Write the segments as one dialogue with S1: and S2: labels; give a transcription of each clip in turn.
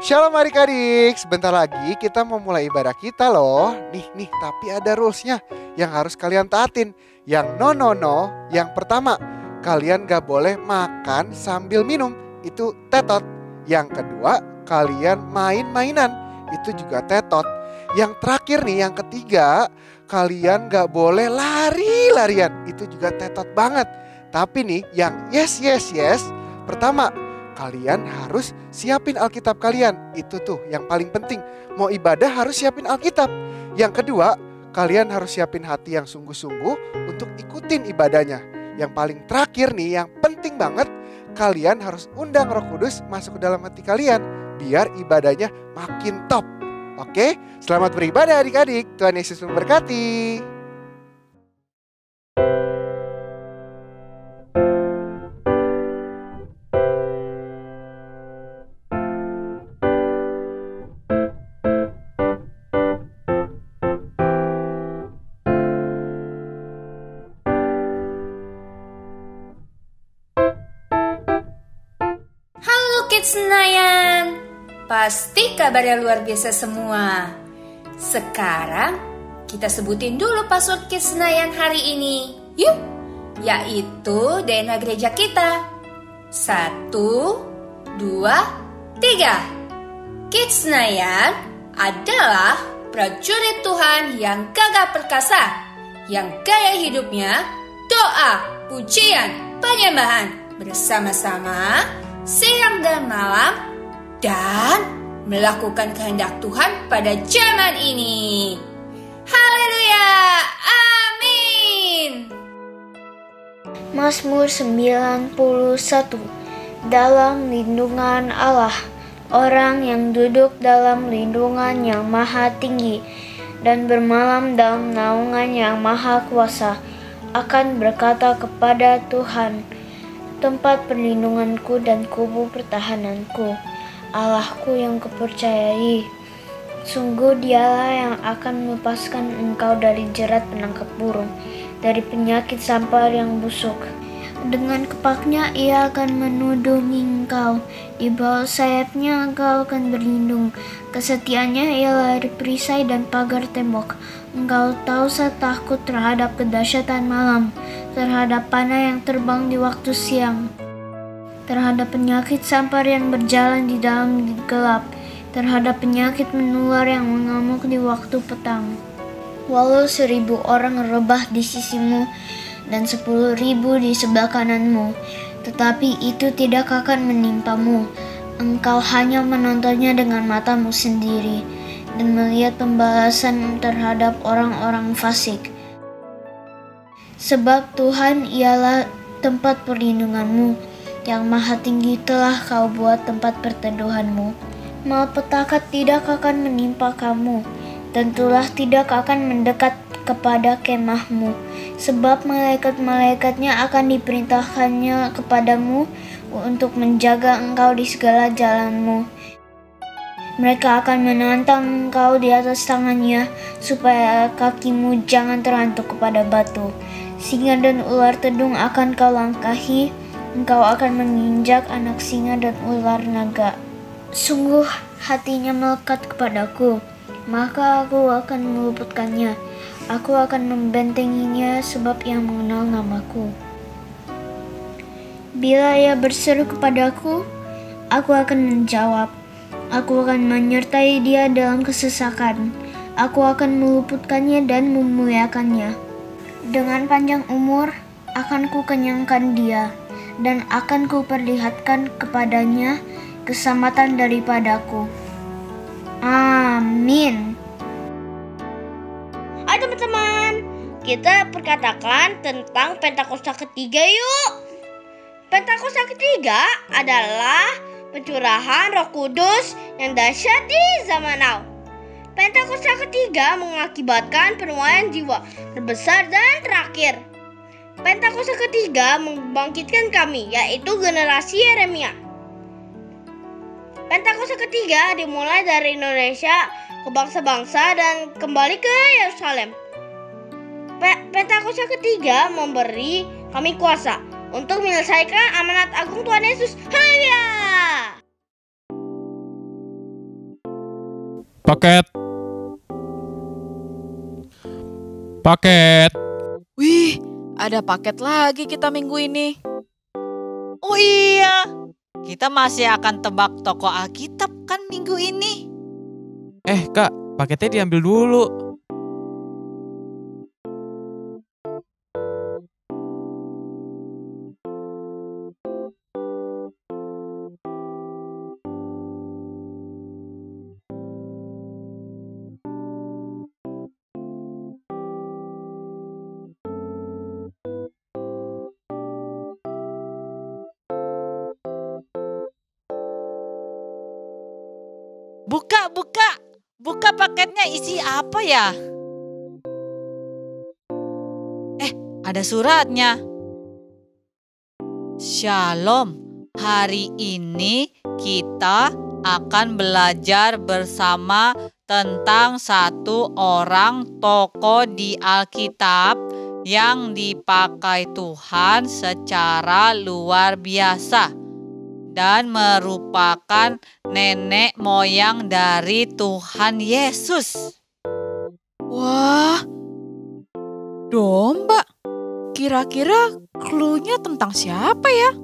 S1: Shalom adik-adik, sebentar lagi kita mau mulai ibadah kita loh. Nih, tapi ada rulesnya yang harus kalian taatin. Yang no, yang pertama, kalian gak boleh makan sambil minum, itu tetot. Yang kedua, kalian main-mainan, itu juga tetot. Yang terakhir nih, yang ketiga, kalian gak boleh lari-larian, itu juga tetot banget. Tapi nih, yang yes, pertama, kalian harus siapin Alkitab kalian. Itu tuh yang paling penting. Mau ibadah harus siapin Alkitab. Yang kedua, kalian harus siapin hati yang sungguh-sungguh untuk ikutin ibadahnya. Yang paling terakhir nih, yang penting banget, kalian harus undang Roh Kudus masuk ke dalam hati kalian biar ibadahnya makin top. Oke, selamat beribadah adik-adik. Tuhan Yesus memberkati.
S2: Kids Senayan, pasti kabarnya luar biasa semua. Sekarang kita sebutin dulu password Kids Senayan hari ini. Yuk, yaitu DNA gereja kita. 1, 2, 3. Kids Senayan adalah prajurit Tuhan yang gagah perkasa, yang gaya hidupnya doa, pujian, penyembahan bersama-sama siang dan malam, dan melakukan kehendak Tuhan pada zaman ini. Haleluya, amin.
S3: Mazmur 91. Dalam lindungan Allah, orang yang duduk dalam lindungan yang maha tinggi dan bermalam dalam naungan yang maha kuasa akan berkata kepada Tuhan, tempat perlindunganku dan kubu pertahananku, Allahku yang kupercayai. Sungguh Dialah yang akan melepaskan engkau dari jerat penangkap burung, dari penyakit sampar yang busuk. Dengan kepaknya Ia akan menudungi engkau, di bawah sayapnya engkau akan berlindung. Kesetiaannya ialah perisai dan pagar tembok. Engkau tahu saya takut terhadap kedahsyatan malam, terhadap panah yang terbang di waktu siang, terhadap penyakit sampar yang berjalan di dalam gelap, terhadap penyakit menular yang mengamuk di waktu petang. Walau 1,000 orang rebah di sisimu dan 10,000 di sebelah kananmu, tetapi itu tidak akan menimpamu. Engkau hanya menontonnya dengan matamu sendiri dan melihat pembalasan terhadap orang-orang fasik. Sebab Tuhan ialah tempat perlindunganmu, yang maha tinggi telah kau buat tempat perteduhanmu. Malapetaka tidak akan menimpa kamu, dan tulah tidak akan mendekat kepada kemahmu, sebab malaikat-malaikatnya akan diperintahkannya kepadamu untuk menjaga engkau di segala jalanmu. Mereka akan menantang engkau di atas tangannya, supaya kakimu jangan terhantuk kepada batu. Singa dan ular tedung akan kau langkahi, engkau akan menginjak anak singa dan ular naga. Sungguh hatinya melekat kepadaku, maka aku akan meluputkannya. Aku akan membentenginya sebab ia mengenal namaku. Bila ia berseru kepadaku, aku akan menjawab. Aku akan menyertai dia dalam kesesakan. Aku akan meluputkannya dan memuliakannya. Dengan panjang umur akan kukenyangkan dia, dan akan kuperlihatkan kepadanya keselamatan daripadaku. Amin.
S4: Hai teman-teman, kita perkatakan tentang Pentakosta ketiga yuk. Pentakosta ketiga adalah pencurahan Roh Kudus yang dahsyat di zaman now. Pentakosta ketiga mengakibatkan penuaian jiwa terbesar dan terakhir. Pentakosta ketiga membangkitkan kami, yaitu generasi Yeremia. Pentakosta ketiga dimulai dari Indonesia ke bangsa-bangsa dan kembali ke Yerusalem. Pentakosta ketiga memberi kami kuasa untuk menyelesaikan amanat agung Tuhan Yesus. Haleluya!
S5: Paket. Paket.
S6: Wih, ada paket lagi kita minggu ini.
S7: Oh iya, kita masih akan tebak tokoh Alkitab kan minggu ini.
S5: Kak, paketnya diambil dulu.
S7: Buka paketnya, isi apa ya? Ada suratnya. Shalom, hari ini kita akan belajar bersama tentang satu orang tokoh di Alkitab yang dipakai Tuhan secara luar biasa dan merupakan nenek moyang dari Tuhan Yesus.
S6: Wah, domba. Kira-kira clue-nya tentang siapa ya?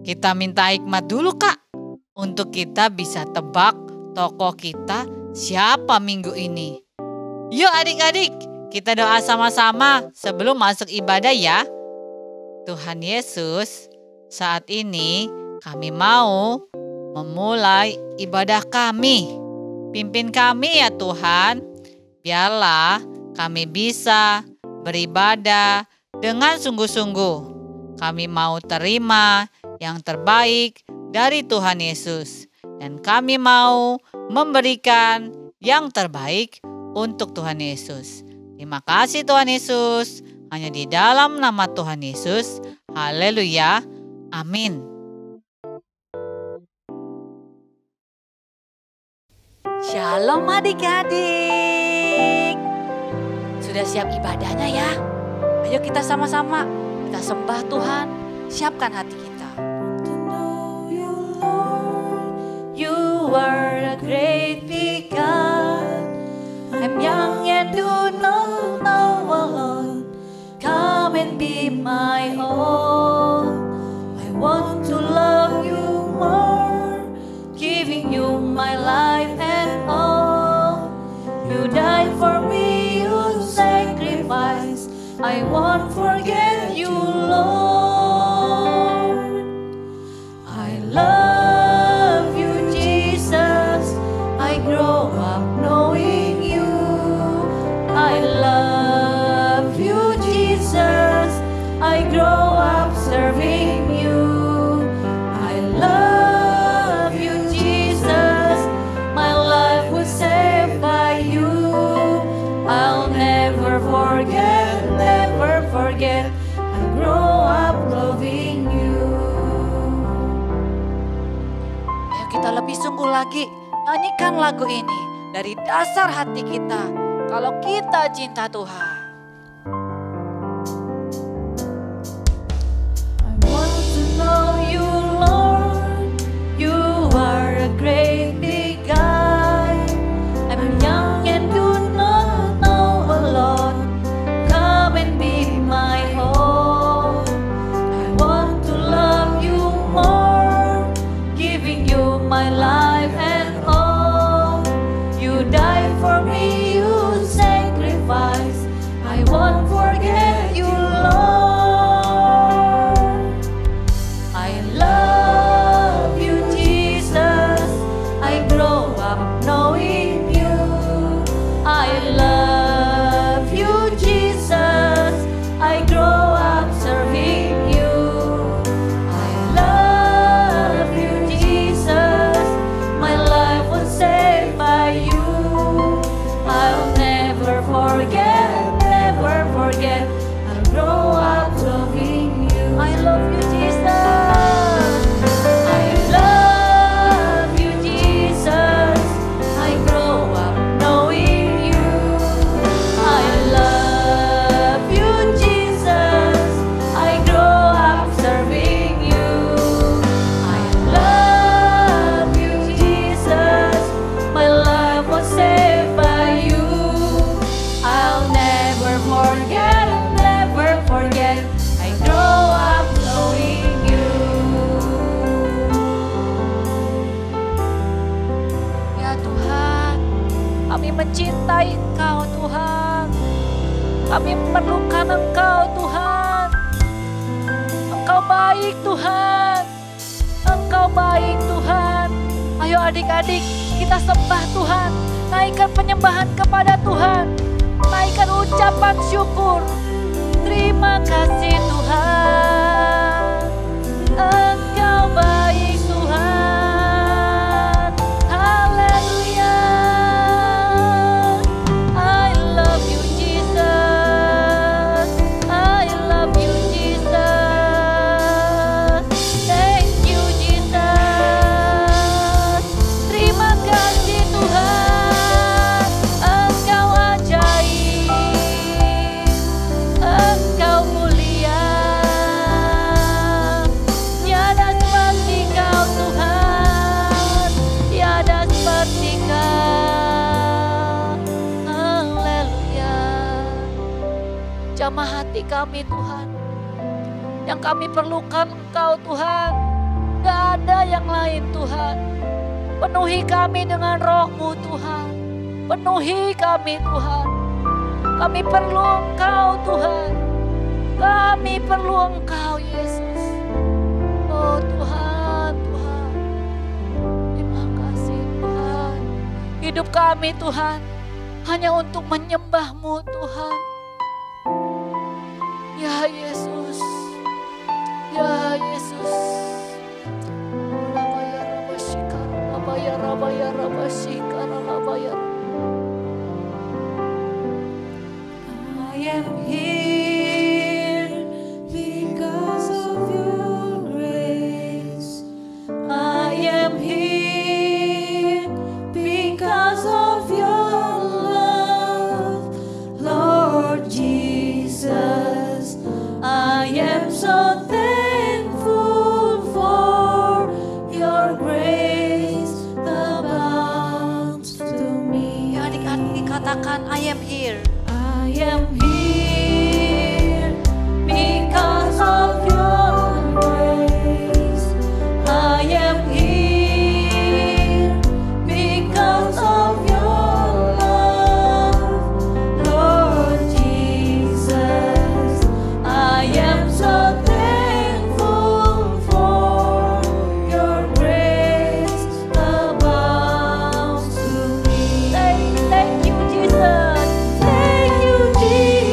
S7: Kita minta hikmat dulu, Kak, untuk kita bisa tebak tokoh kita siapa minggu ini. Yuk adik-adik, kita doa sama-sama sebelum masuk ibadah ya. Tuhan Yesus, saat ini kami mau memulai ibadah kami. Pimpin kami ya Tuhan, biarlah kami bisa beribadah dengan sungguh-sungguh. Kami mau terima yang terbaik dari Tuhan Yesus. Dan kami mau memberikan yang terbaik untuk Tuhan Yesus. Terima kasih Tuhan Yesus. Hanya di dalam nama Tuhan Yesus. Haleluya. Amin. Shalom adik-adik. Sudah siap ibadahnya ya? Ayo kita sama-sama. Kita sembah Tuhan. Siapkan hati kita. You are a great big God. I'm young and do not know alone. Come and be my own. I want to love you more, giving you my life and all. You died for me, you sacrifice. I won't forget you, Lord. I love you, Jesus. I grow up knowing you. I love you, Jesus. I grow up serving you. I love you, Jesus. My life was saved by you. I'll never forget, never forget. I grow up loving you. Ayo kita lebih sungguh lagi nyanyikan lagu ini dari dasar hati kita. Kalau kita cinta Tuhan. I want to know you, Lord. You are a great big God. I'm young and do not know a lot. Come and be my home. I want to love you more, giving you my life and all. You died for me, you sacrificed.
S8: mencintai Engkau Tuhan. Kami memerlukan Engkau Tuhan. Engkau baik Tuhan. Engkau baik Tuhan. Ayo adik-adik kita sembah Tuhan. Naikkan penyembahan kepada Tuhan. Naikkan ucapan syukur. Terima kasih Tuhan. Engkau baik Tuhan. Haleluya. I love you Jesus. I love you Jesus. Thank you Jesus. Terima kasih Tuhan. Engkau ajaib. Engkau mulia. Tiada seperti Kau Tuhan. Tiada seperti Kau. Haleluya. Jamah hati kami Tuhan. Yang kami perlukan Engkau Tuhan. Gak ada yang lain Tuhan. Penuhi kami dengan roh-Mu Tuhan. Penuhi kami Tuhan. Kami perlu Engkau Tuhan. Kami perlu Engkau Yesus. Oh Tuhan, Tuhan. Terima kasih Tuhan. Hidup kami Tuhan hanya untuk menyembah-Mu Tuhan. Ya Yesus. Ya Yesus. Rabaya rabashikara, rabaya rabaya rabashikara, rabaya. I am here because of your grace. I am here because of your love, Lord Jesus. I am so thankful for your grace abounds to me. Adik-adik katakan, I am here. I am here because of your grace. I am here because of your love, Lord Jesus. I am so thankful for your grace abounds to me. Thank you, Jesus. Thank you, Jesus.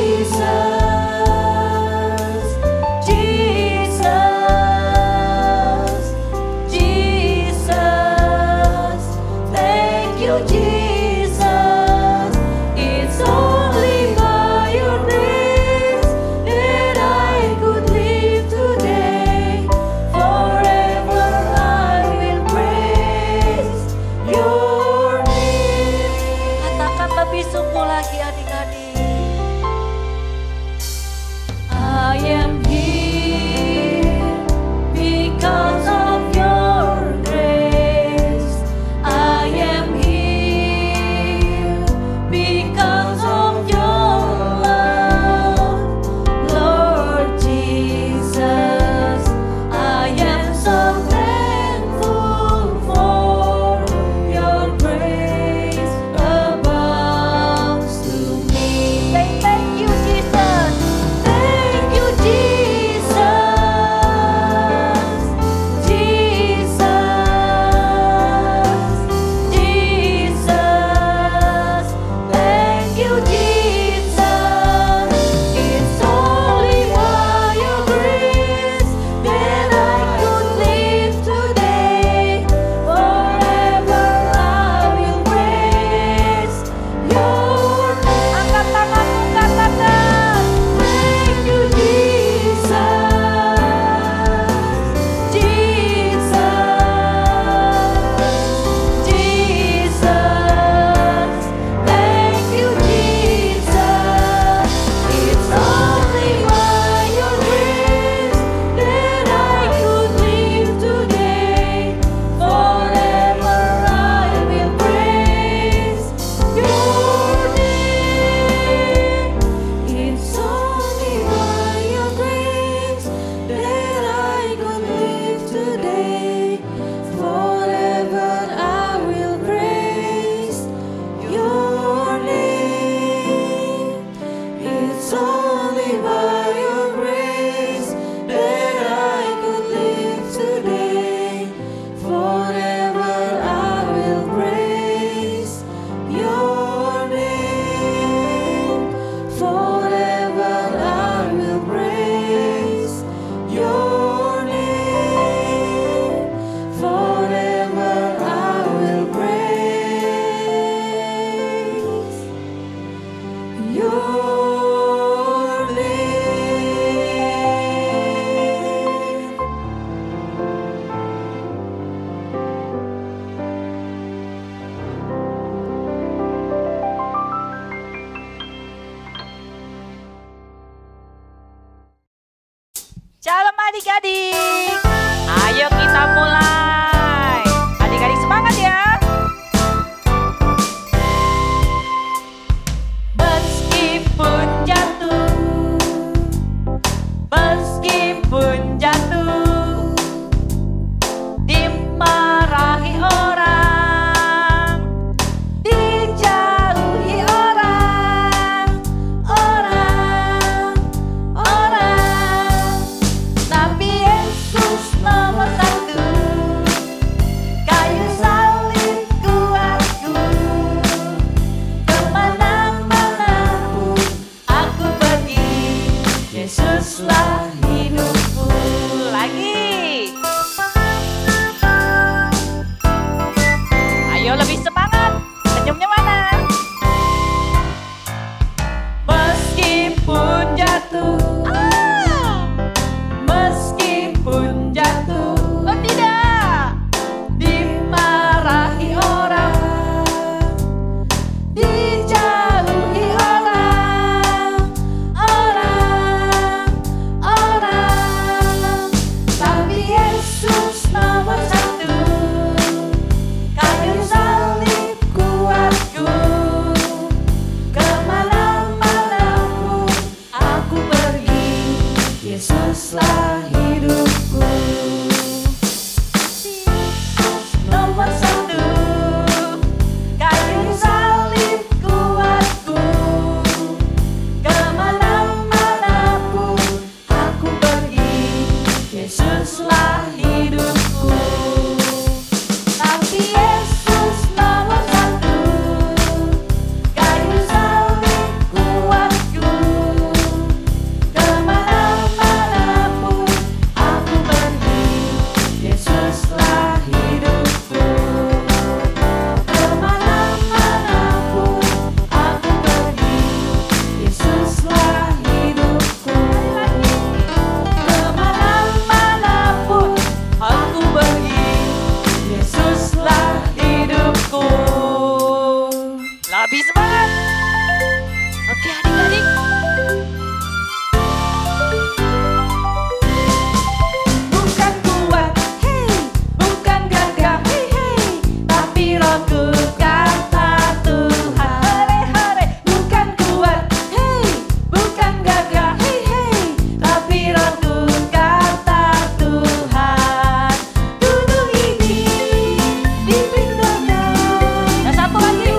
S8: adik-adik, ayo kita mulai. Adik-adik semangat ya. Meskipun jatuh, dimarahi orang, dijauhi orang, tapi Yesus nomor satu. Kayu salib kuatku, kemana-mana pun aku pergi, Yesuslah hidupku. Lagi. Ayo lebih semangat, senyumnya mana? Meskipun jatuh, oh tidak, dimarahi orang, dijauhi orang, tapi Yesus nomor satu. Kayu salib kuatku, kemana-mana pun aku pergi, Yesuslah hidupku. Nomor satu, kayu salib kuatku, kemana-mana pun aku pergi, Yesuslah hidupku. Tapi Yesus nomor satu, kayu salib kuatku, kemana-mana pun aku pergi, Yesuslah hidupku. Kemana-mana pun aku pergi, Yesuslah hidupku. Kemana-mana pun aku pergi, Yesuslah hidupku. Lebih semangat. Oke adik-adik. Bukan kuat, hei, bukan gagah, hei, hei, tapi Rohku kata Tuhan. Hore, bukan kuat, hei, bukan gagah, hei, hei, tapi Rohku kata Tuhan. Gunung ini dipindahkan, yang satu lagi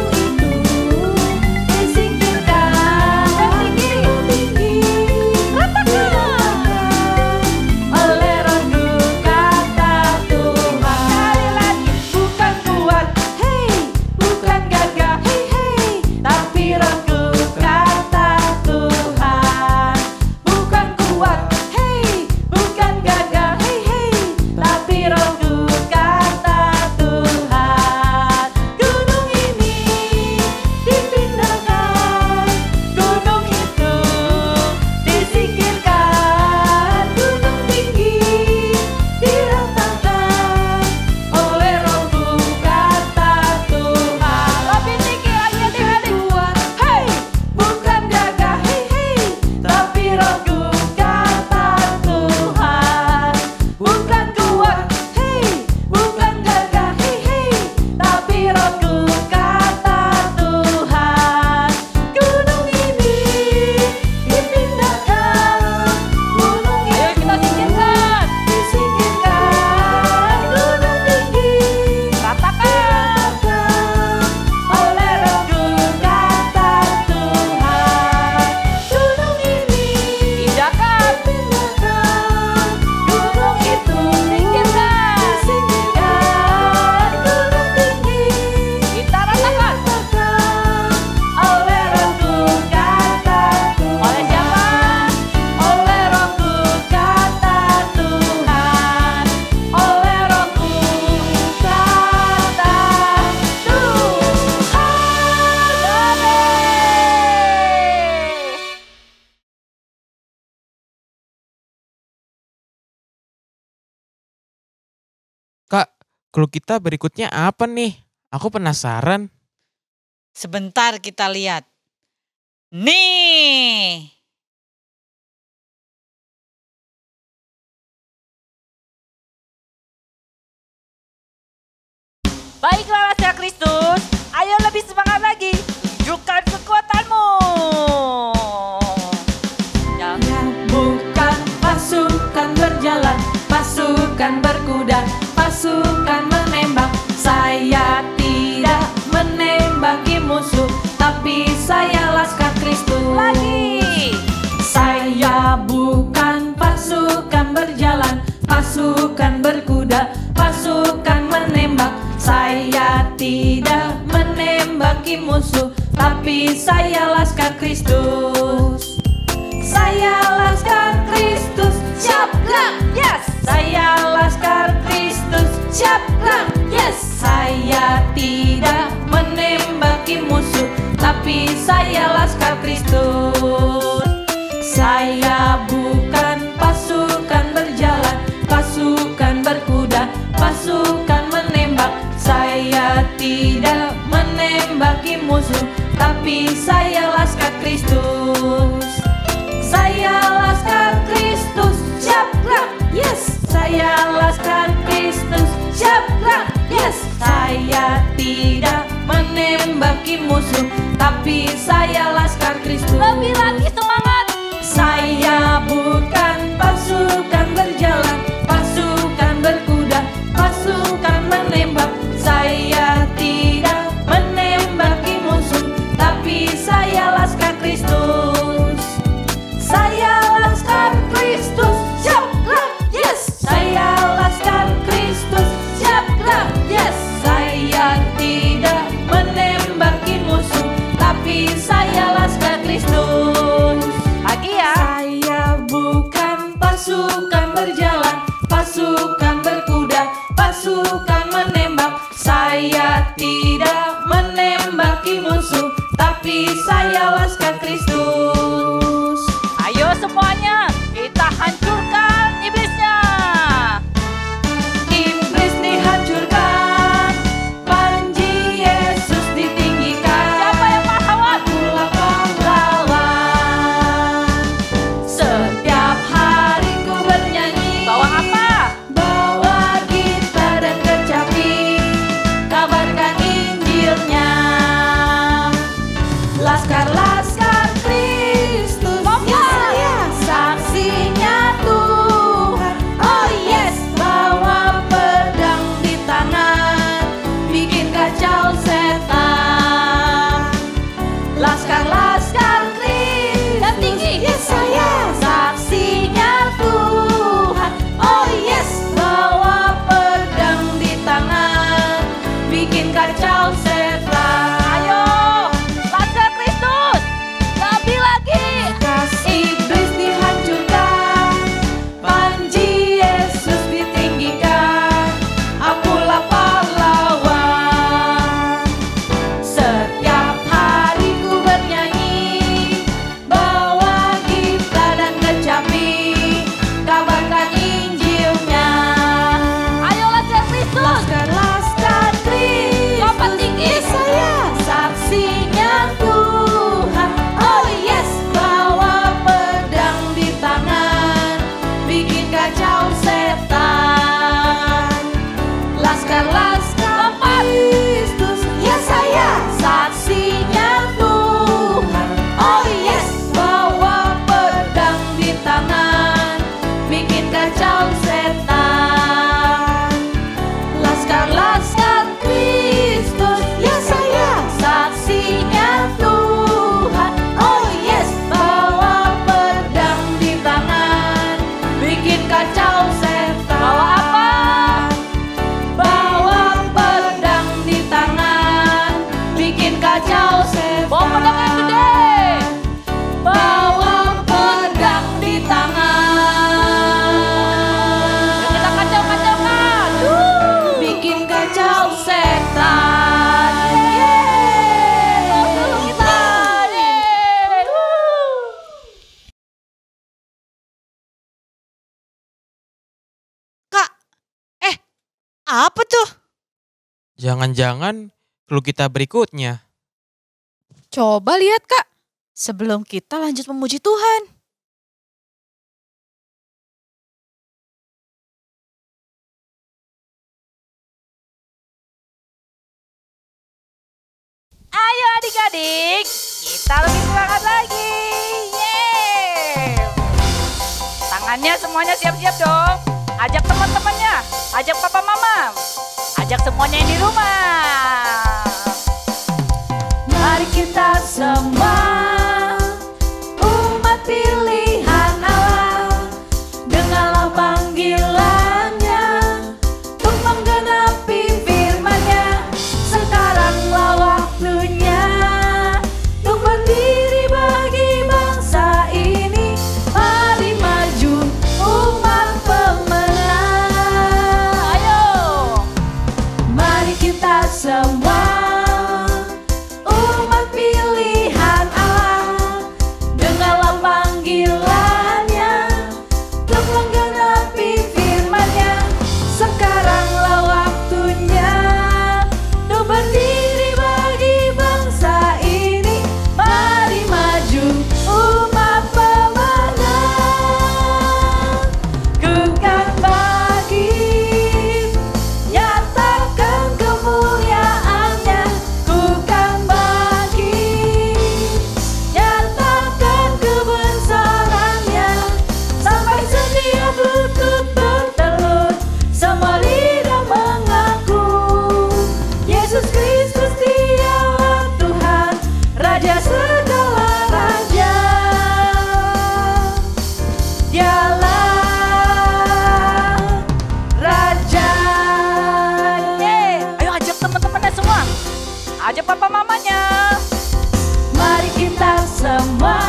S8: disingkirkan, dan tinggi, ratakan oleh Rohku kata Tuhan. Sekali lagi, bukan kuat, hei, bukan gagah, hei, hei, tapi Rohku kata Tuhan. Bukan kuat, hei, bukan gagah, hei, hei, tapi Rohku kata Tuhan. Gunung ini dipindahkan, gunung itu disingkirkan, gunung tinggi diratakan oleh Rohku kata Tuhan. Lebih tinggi lagi adik-adik. Hei, bukan gagah, hei, hei, tapi Rohku kata Tuhan. Bukan kuat, hei, bukan gagah, hei, hei, tapi Rohku kata Tuhan. Gunung ini dipindahkan, gunung itu disingkirkan, gunung tinggi ratakan oleh Rohku kata Tuhan. Gunung ini pindahkan, gunung itu disingkirkan, gunung tinggi kita ratakan oleh Rohku kata Tuhan. Oleh siapa? Oleh Rohku kata Tuhan. Oleh Rohku kata Tuhan. Amin.
S5: Kak, clue kita berikutnya apa nih? Aku penasaran.
S7: Sebentar kita lihat. Nih,
S8: Baiklah Laskar Kristus, ayo lebih semangat lagi. Tunjukkan kekuatanmu. Ya.
S9: Bukan pasukan berjalan, pasukan berkuda, pasukan menembak. Saya tidak menembaki musuh, tapi saya Laskar Kristus.
S8: Lagi.
S9: Saya bukan pasukan berjalan, pasukan berkuda, pasukan menembak. Saya tidak menembaki musuh, tapi saya Laskar Kristus. Saya Laskar Kristus, siap gerak, yes. Saya Laskar Kristus, siap gerak, yes. Saya tidak menembaki musuh, tapi saya Laskar Kristus. Saya bukan pasukan berjalan, pasukan berkuda, pasukan menembak. Saya tidak menembaki musuh, tapi saya Laskar Kristus. Saya Laskar Kristus, siap gerak, yes. Saya Laskar Kristus, siap gerak, yes. Saya tidak menembaki musuh, tapi saya Laskar Kristus.
S8: Lebih lagi semangat.
S9: Saya bukan pasukan berjalan, pasukan berkuda, pasukan menembak. Saya tidak menembaki musuh, tapi saya Laskar Kristus. Saya Laskar Kristus, siap gerak, yes. Saya Laskar Kristus, siap gerak, yes. Saya tidak menembaki musuh, tapi saya Laskar Kristus.
S8: Lagi ya.
S9: Saya bukan pasukan berjalan, pasukan berkuda, pasukan menembak. Saya tidak menembaki musuh, tapi saya Laskar Kristus.
S8: Ayo semuanya, kita hancurkan iblisnya.
S9: Iblis dihancurkan, panji Yesus ditinggikan.
S8: Siapa yang pahlawan?
S9: Akulah pahlawan. Setiap hari ku bernyanyi.
S8: Bawa apa?
S9: Bawa gitar dan kecapi, kabarkan Injilnya. Laskar-laskar Kristus, yes, saksinya Tuhan. Oh yes, bawa pedang di tangan, bikin kacau setan. Laskar-laskar Kristus,
S8: tinggi.
S9: yes saya, saksinya Tuhan. Oh yes, bawa pedang di tangan, bikin kacau setan.
S8: Ayo, Laskar Kristus, lebih lagi.
S9: Iblis dihancurkan, panji Yesus ditinggikan. Akulah pahlawan. Setiap hari ku bernyanyi, bawa gitar dan kecapi, kabarkan Injilnya.
S8: Ayo Laskar Kristus,
S9: Laskar-laskar Kristus,
S8: lompat tinggi.
S9: saya saksinya Tuhan. Oh yes, bawa pedang di tangan, bikin kacau setan. Laskar-laskar Kristus, ya saya saksinya Tuhan. Oh yes, bawa pedang di tangan, bikin kacau setan. Laskar-laskar Kristus, ya saya saksinya Tuhan. Oh yes, bawa pedang di tangan, bikin kacau setan.
S8: Bawa apa?
S9: Bawa pedang di tangan, bikin kacau setan.
S8: Bawa pedang yang gede.
S9: Bawa pedang di tangan,
S8: Kita kacau-kacaukan.
S9: bikin kacau setan.
S8: Kita.
S6: Kak, apa tuh?
S5: Jangan-jangan clue kita berikutnya.
S6: Coba lihat Kak, sebelum kita lanjut memuji Tuhan.
S8: adik-adik, kita lebih semangat lagi. Yeay! Tangannya semuanya siap-siap dong. Ajak teman-temannya, ajak papa mama, ajak semuanya yang di rumah.
S9: Mari kita semua umat pilihan Allah, dengarlah panggilannya untuk menggenapi firman-Nya. Sekaranglah waktunya untuk berdiri bagi bangsa ini. Mari maju umat pemenang.
S8: Ayo,
S9: Mari kita semua umat pilihan Allah, dengarlah panggilannya untuk menggenapi firman-Nya. Sekaranglah waktunya untuk berdiri bagi bangsa ini. Mari maju umat pemenang. Ku kan bangkit, nyatakan kemuliaan-Nya. Ku kan bangkit, nyatakan kebesaran-Nya. Sampai setiap lutut bertelut, semua lidah mengaku Yesus Kristus Dialah Tuhan, Raja segala raja. Dialah Raja.
S8: yeay. Ayo ajak teman-temannya semua. Ajak papa mamanya.
S9: Mari kita semua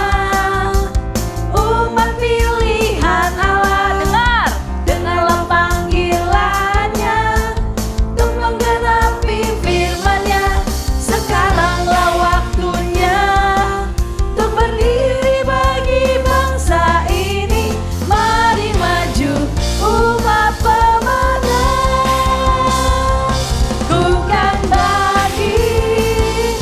S9: umat pilihan Allah, dengarlah panggilannya untuk menggenapi firman-Nya. Sekaranglah waktunya untuk berdiri bagi bangsa ini. Mari maju umat pemenang. Ku kan bangkit,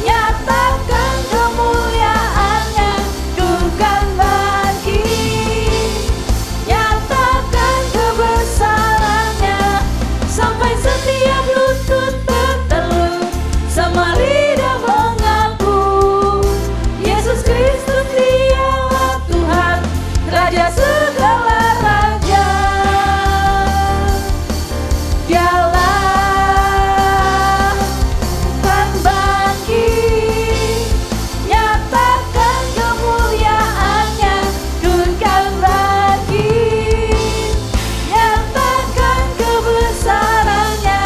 S9: nyatakan kemuliaan-Nya. Ku kan bangkit, nyatakan kebesaran-Nya. Sampai setiap lutut bertelut, semua lidah mengaku Yesus Kristus Dialah Tuhan, Raja segala raja. Dialah kan bangkit, nyatakan kemuliaan-Nya. Ku kan bangkit, nyatakan kebesaran-Nya.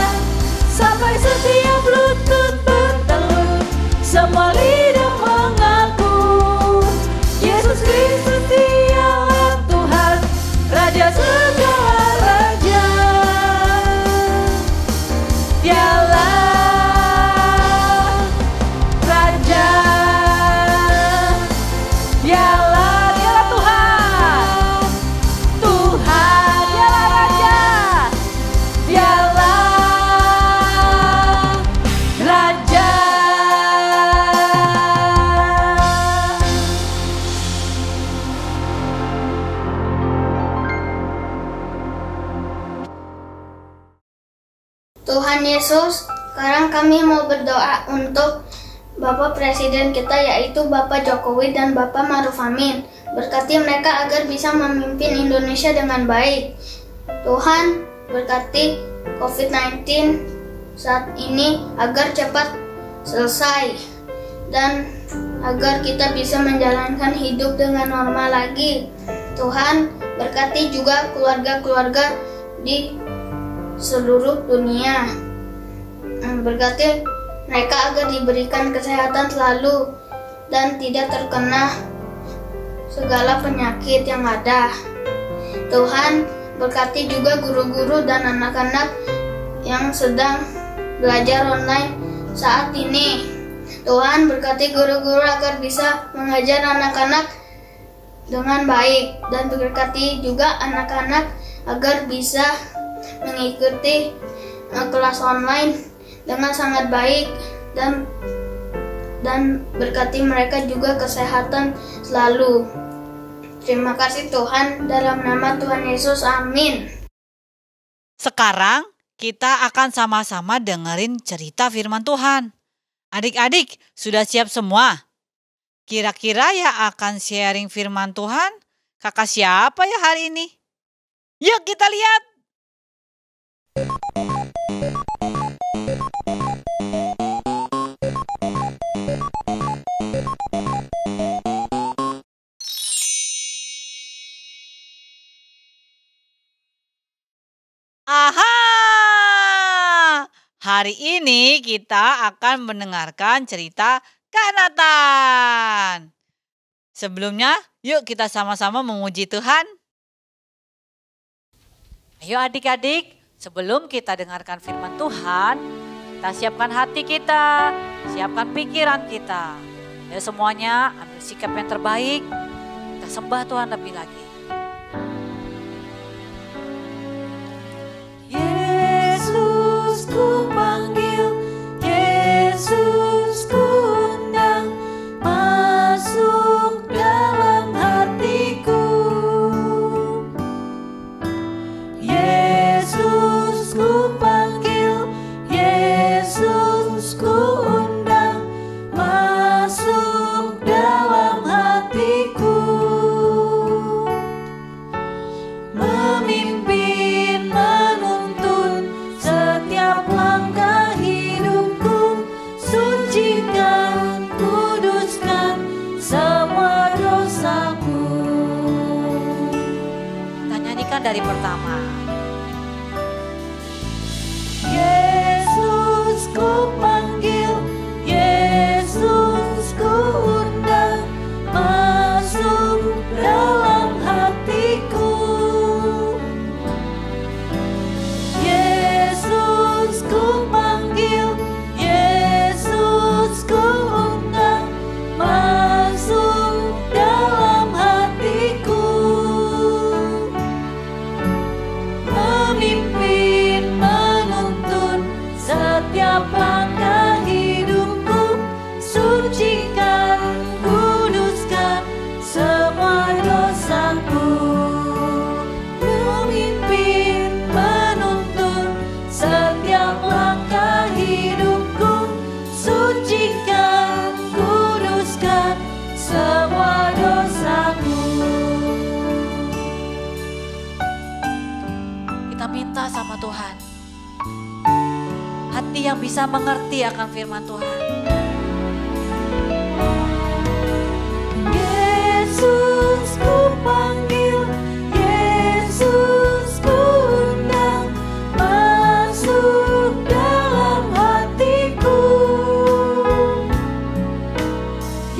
S9: Sampai setiap lutut bertelut, semua lidah mengaku Yesus Kristus Dialah Tuhan, Raja segala raja. Dialah Raja, dialah Tuhan, Tuhan, dialah Raja, dialah Raja.
S3: Tuhan Yesus, sekarang kami mau berdoa untuk Bapak Presiden kita yaitu Bapak Jokowi dan Bapak Maruf Amin. Berkati mereka agar bisa memimpin Indonesia dengan baik. Tuhan, berkati COVID-19 saat ini agar cepat selesai dan agar kita bisa menjalankan hidup dengan normal lagi. Tuhan, berkati juga keluarga-keluarga di seluruh dunia. Berkati mereka agar diberikan kesehatan selalu dan tidak terkena segala penyakit yang ada. Tuhan, berkati juga guru-guru dan anak-anak yang sedang belajar online saat ini. Tuhan, berkati guru-guru agar bisa mengajar anak-anak dengan baik dan berkati juga anak-anak agar bisa mengikuti kelas online dengan sangat baik dan berkati mereka juga kesehatan selalu. Terima kasih Tuhan, dalam nama Tuhan Yesus, amin.
S7: Sekarang kita akan sama-sama dengerin cerita firman Tuhan. Adik-adik, sudah siap semua? Kira-kira yang akan sharing firman Tuhan, kakak siapa ya hari ini? Yuk kita lihat. Aha! Hari ini kita akan mendengarkan cerita Kak Nathan. Sebelumnya, yuk kita sama-sama memuji Tuhan. Ayo adik-adik, sebelum kita dengarkan firman Tuhan, kita siapkan hati kita, siapkan pikiran kita. Ayo semuanya ambil sikap yang terbaik, kita sembah Tuhan lebih lagi.
S9: Yesus ku panggil, Yesus ku undang, masuk dalam hatiku. Yesus ku panggil, Yesus ku undang, masuk dalam hatiku. Memimpin, menuntun setiap langkah hidupku, sucikan, kuduskan semua dosaku.
S7: Kita nyanyikan dari pertama.
S9: Yesus ku panggil, Yesus ku undang, masuk dalam hatiku. Yesus ku panggil, Yesus ku undang, masuk dalam hatiku. Memimpin, menuntun setiap langkah hidupku, sucikan, kuduskan semua dosaku. Memimpin, menuntun setiap langkah hidupku, sucikan, kuduskan semua dosaku.
S7: Kita minta sama Tuhan hati yang bisa mengerti akan firman Tuhan.
S9: Yesus ku panggil, Yesus ku undang, masuk dalam hatiku.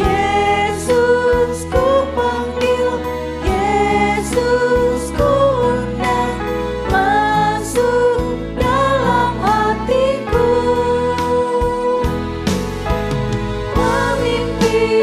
S9: Yesus ku panggil, Yesus ku undang, masuk dalam hatiku. Memimpin,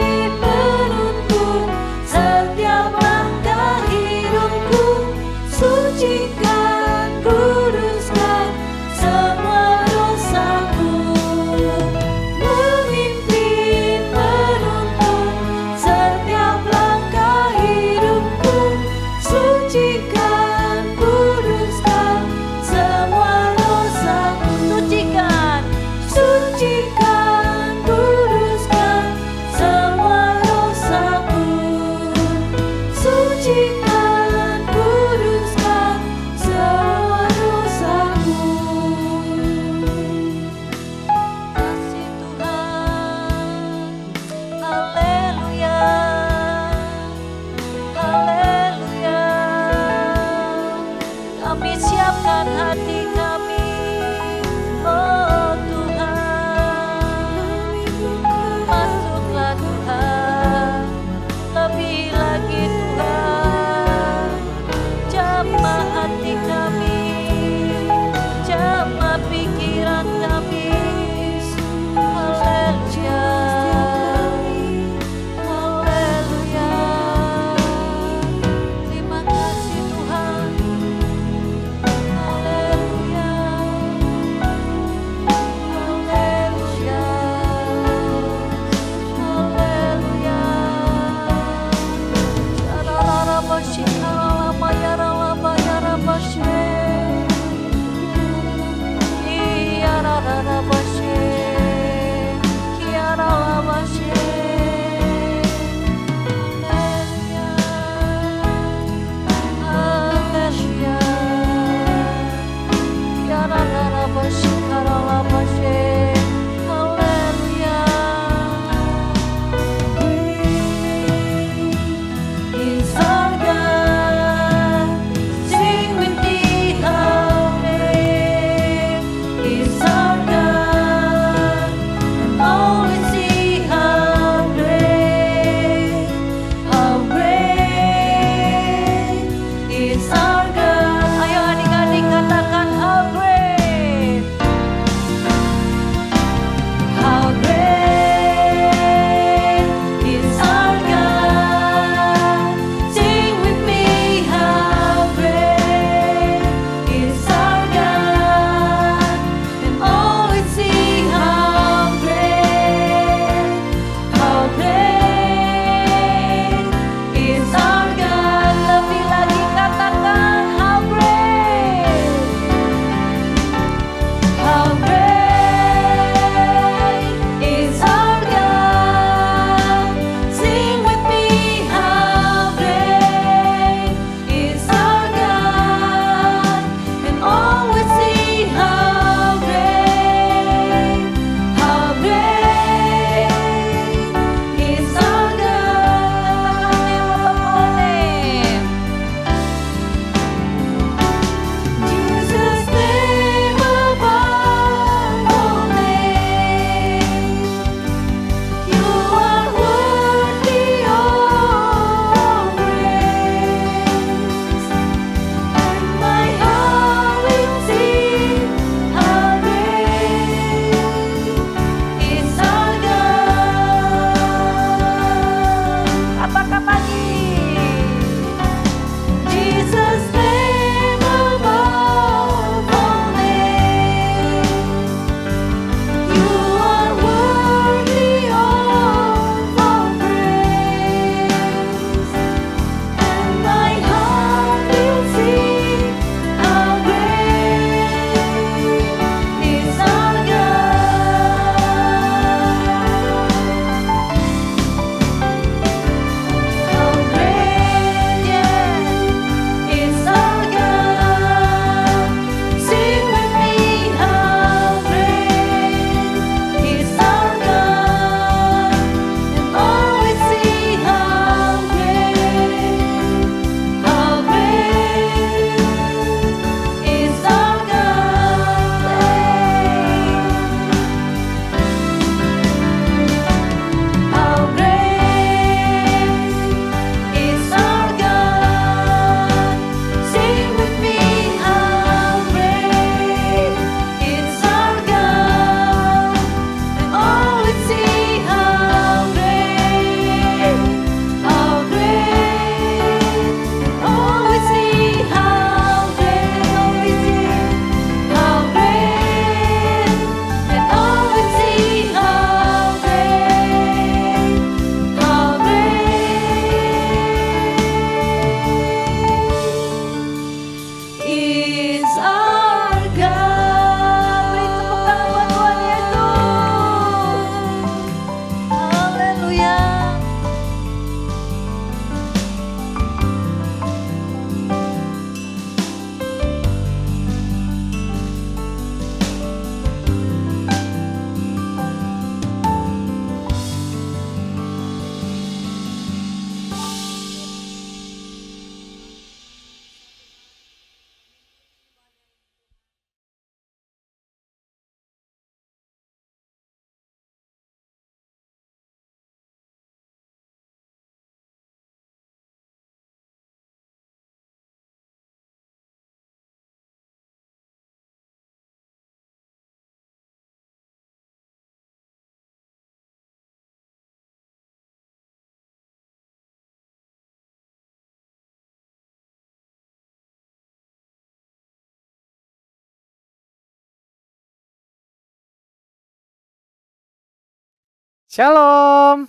S10: Shalom.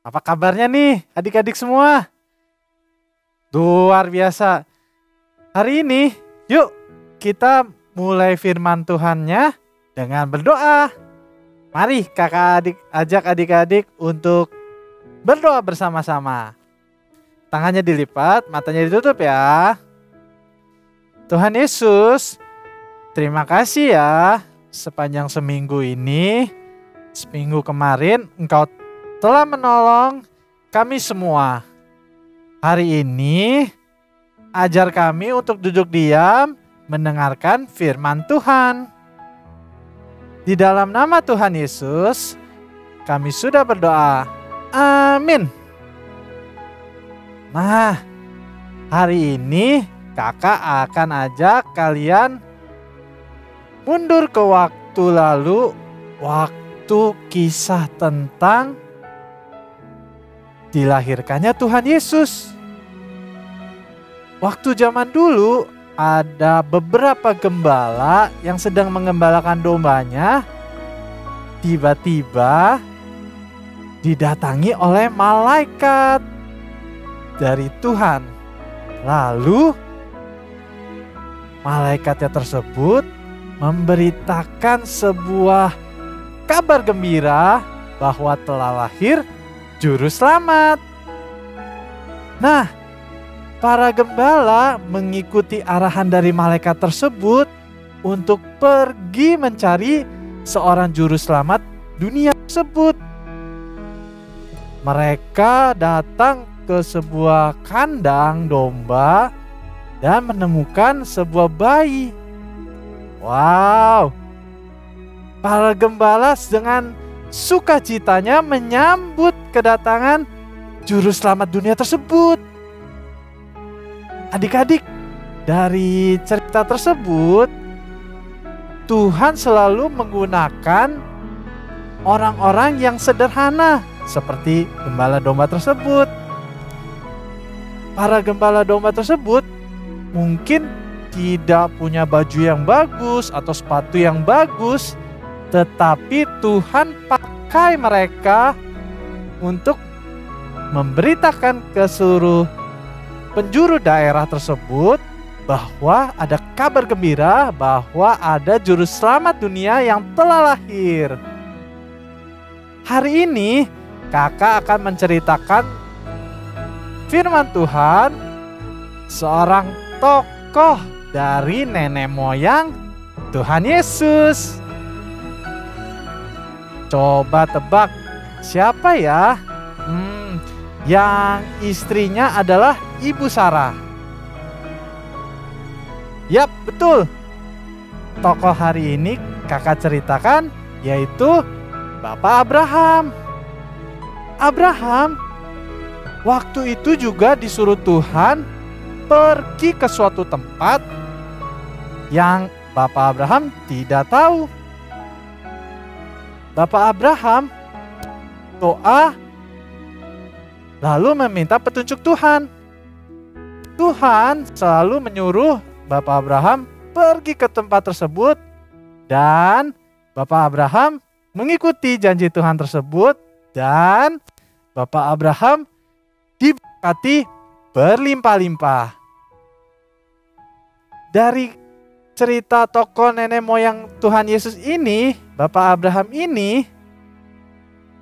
S10: Apa kabarnya nih adik-adik semua? Luar biasa. Hari ini yuk kita mulai firman Tuhannya dengan berdoa. Mari kakak adik ajak adik-adik untuk berdoa bersama-sama. Tangannya dilipat, matanya ditutup ya. Tuhan Yesus, terima kasih ya sepanjang seminggu ini. Seminggu kemarin Engkau telah menolong kami semua. Hari ini ajar kami untuk duduk diam mendengarkan firman Tuhan. Di dalam nama Tuhan Yesus kami sudah berdoa. Amin. Nah, hari ini kakak akan ajak kalian mundur ke waktu lalu, waktu kisah tentang dilahirkannya Tuhan Yesus. Waktu zaman dulu ada beberapa gembala yang sedang mengembalakan dombanya. Tiba-tiba didatangi oleh malaikat dari Tuhan. Lalu malaikatnya tersebut memberitakan sebuah kabar gembira bahwa telah lahir juru selamat. Nah, para gembala mengikuti arahan dari malaikat tersebut untuk pergi mencari seorang juru selamat dunia tersebut. Mereka datang ke sebuah kandang domba dan menemukan sebuah bayi. Wow! Para gembala dengan sukacitanya menyambut kedatangan juru selamat dunia tersebut. Adik-adik, dari cerita tersebut, Tuhan selalu menggunakan orang-orang yang sederhana seperti gembala domba tersebut. Para gembala domba tersebut mungkin tidak punya baju yang bagus atau sepatu yang bagus, tetapi Tuhan pakai mereka untuk memberitakan ke seluruh penjuru daerah tersebut bahwa ada kabar gembira bahwa ada juru selamat dunia yang telah lahir. Hari ini kakak akan menceritakan firman Tuhan seorang tokoh dari nenek moyang Tuhan Yesus. Coba tebak siapa ya? Yang istrinya adalah Ibu Sarah. Yap, betul. Tokoh hari ini kakak ceritakan yaitu Bapak Abraham. Abraham waktu itu juga disuruh Tuhan pergi ke suatu tempat yang Bapak Abraham tidak tahu. Bapak Abraham doa lalu meminta petunjuk Tuhan. Tuhan selalu menyuruh Bapak Abraham pergi ke tempat tersebut dan Bapak Abraham mengikuti janji Tuhan tersebut dan Bapak Abraham diberkati berlimpah-limpah. Dari cerita tokoh nenek moyang Tuhan Yesus ini, Bapak Abraham ini,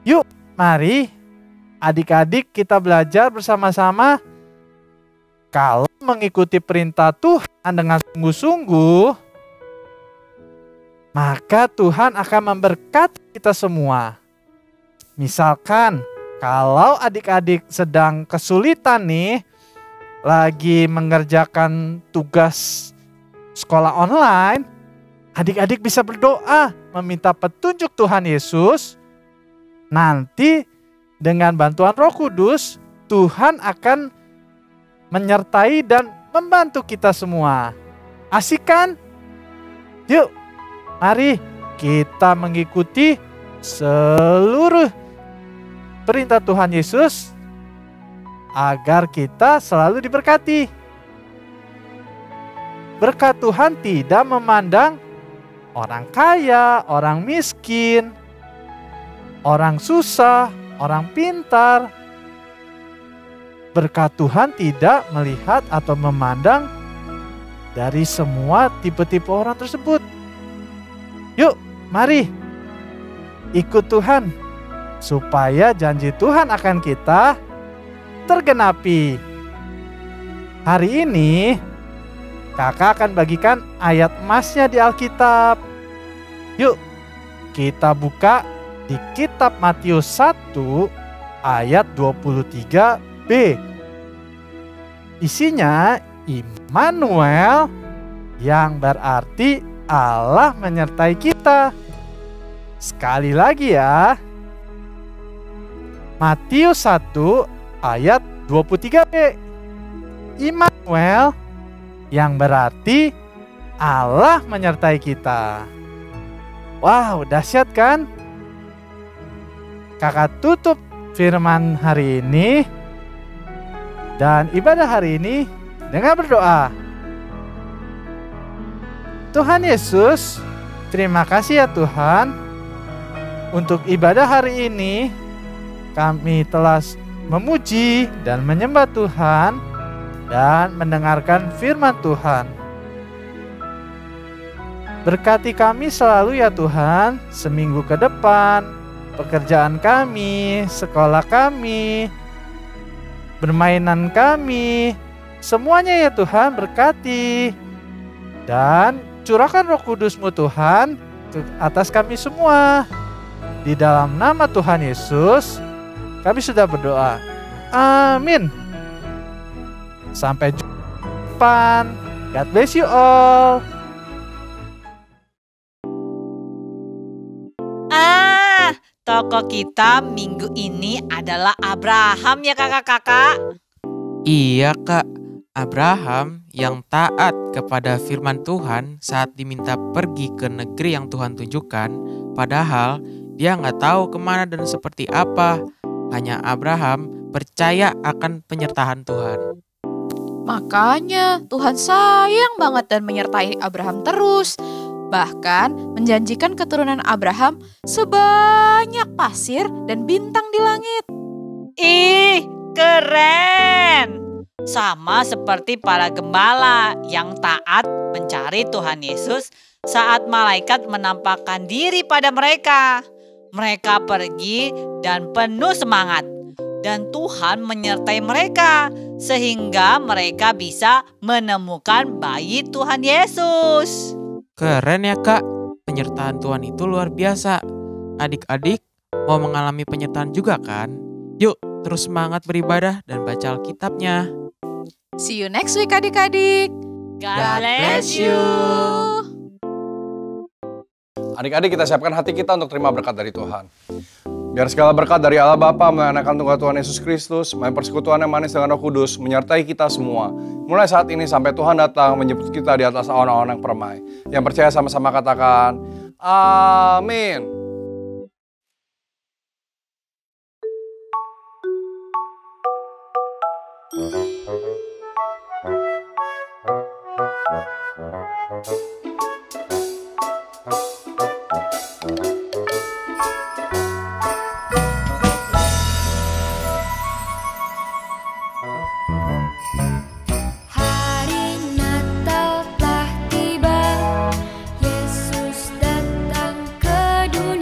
S10: yuk mari adik-adik kita belajar bersama-sama. Kalau mengikuti perintah Tuhan dengan sungguh-sungguh, maka Tuhan akan memberkati kita semua. Misalkan kalau adik-adik sedang kesulitan nih, lagi mengerjakan tugas sekolah online, adik-adik bisa berdoa meminta petunjuk Tuhan Yesus. Nanti dengan bantuan Roh Kudus, Tuhan akan menyertai dan membantu kita semua. Asik kan? Yuk, mari kita mengikuti seluruh perintah Tuhan Yesus agar kita selalu diberkati. Berkat Tuhan tidak memandang orang kaya, orang miskin. orang susah, orang pintar. Berkat Tuhan tidak melihat atau memandang dari semua tipe-tipe orang tersebut. Yuk, mari ikut Tuhan supaya janji Tuhan akan kita tergenapi. Hari ini kakak akan bagikan ayat emasnya di Alkitab. Yuk, kita buka di kitab Matius 1 ayat 23b. Isinya Immanuel, yang berarti Allah menyertai kita. Sekali lagi ya. Matius 1 ayat 23b. Immanuel, yang berarti Allah menyertai kita. Wow, dahsyat kan? Kakak tutup firman hari ini dan ibadah hari ini dengan berdoa. Tuhan Yesus, terima kasih ya Tuhan. Untuk ibadah hari ini, kami telah memuji dan menyembah Tuhan dan mendengarkan firman Tuhan. Berkati kami selalu ya Tuhan, seminggu ke depan, pekerjaan kami, sekolah kami, bermainan kami, semuanya ya Tuhan berkati. Dan curahkan Roh Kudus-Mu Tuhan atas kami semua. Di dalam nama Tuhan Yesus, kami sudah berdoa. Amin. Sampai jumpa. God bless you all.
S7: Tokoh kita minggu ini adalah Abraham ya kakak-kakak.
S5: Iya kak, Abraham yang taat kepada firman Tuhan saat diminta pergi ke negeri yang Tuhan tunjukkan. Padahal dia nggak tahu kemana dan seperti apa. Hanya Abraham percaya akan penyertaan Tuhan.
S6: Makanya Tuhan sayang banget dan menyertai Abraham terus. Bahkan menjanjikan keturunan Abraham sebanyak pasir dan bintang di langit.
S7: Ih, keren! Sama seperti para gembala yang taat mencari Tuhan Yesus saat malaikat menampakkan diri pada mereka. Mereka pergi dan penuh semangat. Dan Tuhan menyertai mereka sehingga mereka bisa menemukan bayi Tuhan Yesus.
S5: Keren ya kak, penyertaan Tuhan itu luar biasa. Adik-adik mau mengalami penyertaan juga kan? Yuk terus semangat beribadah dan baca Alkitabnya.
S6: See you next week adik-adik.
S7: God bless you.
S11: Adik-adik, kita siapkan hati kita untuk terima berkat dari Tuhan. Biar segala berkat dari Allah Bapa, melalui Anak Tunggal Tuhan Yesus Kristus, melalui persekutuan yang manis dengan Roh Kudus, menyertai kita semua. Mulai saat ini sampai Tuhan datang menjemput kita di atas awan-awan yang permai. Yang percaya sama-sama katakan, amin.
S12: Natal telah tiba, Yesus datang ke dunia.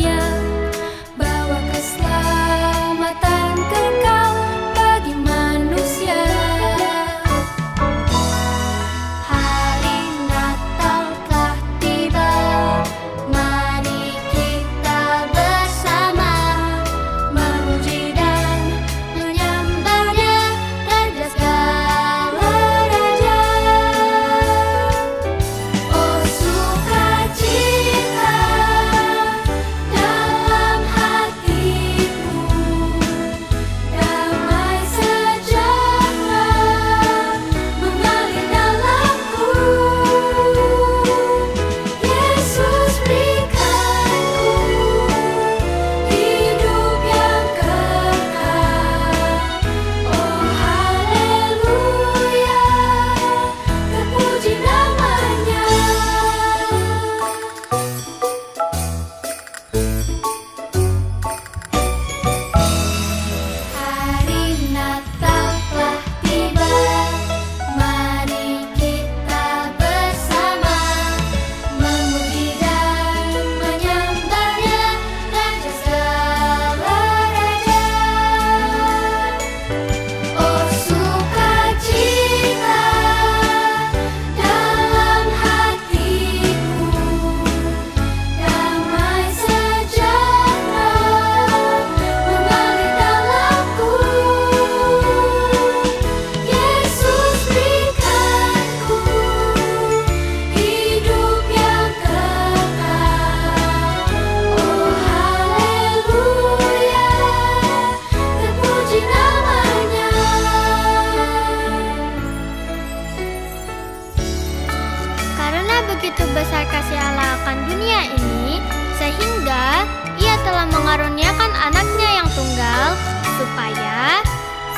S12: supaya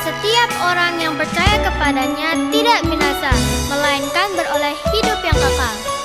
S12: setiap orang yang percaya kepadanya tidak binasa, melainkan beroleh hidup yang kekal.